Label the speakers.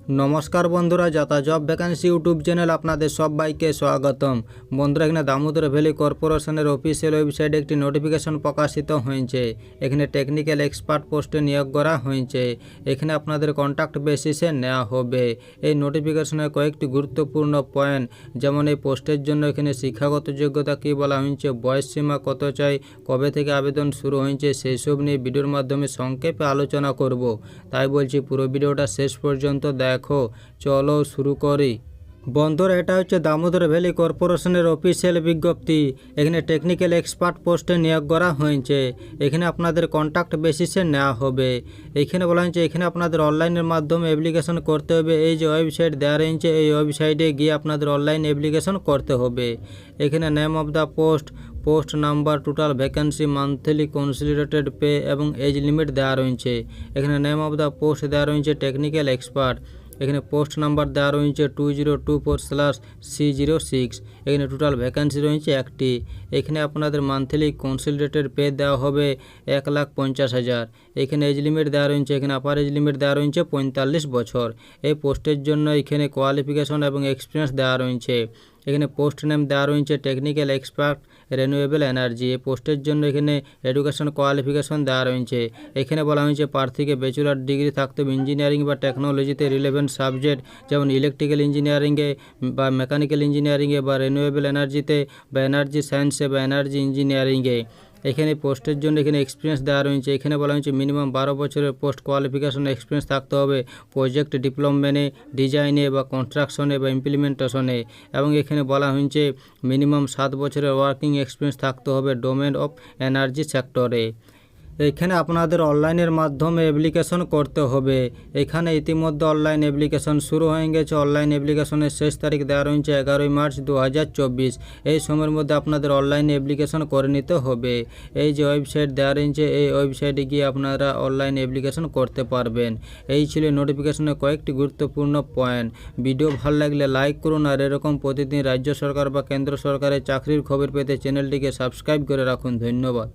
Speaker 1: নমস্কার বন্ধুরা, যাতা জব ভ্যাকেন্সি ইউটিউব চ্যানেল আপনাদের সবাইকে স্বাগতম। বন্ধুরা, এখানে দামোদর ভ্যালি কর্পোরেশনের অফিসিয়াল ওয়েবসাইটে একটি নোটিফিকেশন প্রকাশিত হয়েছে। এখানে টেকনিক্যাল এক্সপার্ট পোস্টে নিয়োগ করা হয়েছে। এখানে আপনাদের কন্ট্রাক্ট বেসিসে নেওয়া হবে। এই নোটিফিকেশনের কয়েকটি গুরুত্বপূর্ণ পয়েন্ট, যেমন এই পোস্টের জন্য এখানে শিক্ষাগত যোগ্যতা কী বলা হয়েছে, বয়স সীমা কত চাই, কবে থেকে আবেদন শুরু হয়েছে, সেই সব নিয়ে ভিডিওর মাধ্যমে সংক্ষেপে আলোচনা করব। তাই বলছি পুরো ভিডিওটা শেষ পর্যন্ত দেখো। চলো শুরু করি। বন্ধুরা, এটা হচ্ছে দামোদর ভ্যালি কর্পোরেশনের অফিসিয়াল বিজ্ঞপ্তি। এখানে টেকনিক্যাল এক্সপার্ট পোস্টে নিয়োগ করা হয়েছে। এখানে আপনাদের কন্ট্রাক্ট বেসিসে নেওয়া হবে। এখানে বলা হয়েছে এখানে আপনাদের অনলাইনের মাধ্যমে অ্যাপ্লিকেশন করতে হবে। এই যে ওয়েবসাইট দেওয়া রয়েছে, এই ওয়েবসাইটে গিয়ে আপনাদের অনলাইন অ্যাপ্লিকেশন করতে হবে। এখানে name of the post number, total vacancy, monthly considerated pay এবং এজ লিমিট দেওয়া রয়েছে। এখানে নেম অফ দ্য পোস্ট দেওয়া রয়েছে টেকনিক্যাল এক্সপার্ট। এখানে পোস্ট নাম্বার দেওয়া রয়েছে 2024/C06। এখানে টোটাল ভ্যাকেন্সি রয়েছে একটি। এখানে আপনাদের মান্থলি কনসিডারেটেড পে দেওয়া হবে 1,50,000। এখানে এজ লিমিট দেওয়া রয়েছে, এখানে আপার এজ লিমিট দেওয়া রয়েছে 45 বছর। এই পোস্টের জন্য এখানে কোয়ালিফিকেশন এবং এক্সপিরিয়েন্স দেওয়া রয়েছে। এখানে পোস্ট নেম দেওয়া রয়েছে টেকনিক্যাল এক্সপার্ট রিনিউয়েবল এনার্জি। এই পোস্টের জন্য এখানে এডুকেশন কোয়ালিফিকেশন দেওয়া রয়েছে। এখানে বলা হয়েছে প্রার্থীকে ব্যাচেলর ডিগ্রি থাকতে হবে ইঞ্জিনিয়ারিং বা টেকনোলজিতে রিলেভেন্ট সাবজেক্ট, যেমন ইলেকট্রিক্যাল ইঞ্জিনিয়ারিংয়ে বা মেকানিক্যাল ইঞ্জিনিয়ারিংয়ে বা রিনিউয়েবল এনার্জিতে বা এনার্জি সায়েন্সে বা এনার্জি ইঞ্জিনিয়ারিংয়ে। এখানে পোস্টের জন্য এখানে এক্সপিরিয়েন্স দেওয়া রয়েছে। এখানে বলা হয়েছে মিনিমাম 12 বছরের পোস্ট কোয়ালিফিকেশন এক্সপিরিয়েন্স থাকতে হবে প্রজেক্ট ডেভেলপমেন্টে, ডিজাইনে বা কনস্ট্রাকশনে বা ইমপ্লিমেন্টেশনে। এবং এখানে বলা হয়েছে মিনিমাম 7 বছরের ওয়ার্কিং এক্সপিরিয়েন্স থাকতে হবে ডোমেন অফ এনার্জি সেক্টরে। এখানে আপনাদের অনলাইনের মাধ্যমে অ্যাপ্লিকেশন করতে হবে। এখানে ইতিমধ্যে অনলাইন অ্যাপ্লিকেশন শুরু হয়ে গেছে। অনলাইন অ্যাপ্লিকেশনের শেষ তারিখ দেওয়া রয়েছে 11 মার্চ 2024। এই সময়ের মধ্যে আপনাদের অনলাইন অ্যাপ্লিকেশন করে নিতে হবে। এই যে ওয়েবসাইট দেওয়া রয়েছে, এই ওয়েবসাইটে গিয়ে আপনারা অনলাইন অ্যাপ্লিকেশন করতে পারবেন। এই ছিল নোটিফিকেশনের কয়েকটি গুরুত্বপূর্ণ পয়েন্ট। ভিডিও ভালো লাগলে লাইক করুন, আর এরকম প্রতিদিন রাজ্য সরকার বা কেন্দ্র সরকারের চাকরির খবর পেতে চ্যানেলটিকে সাবস্ক্রাইব করে রাখুন। ধন্যবাদ।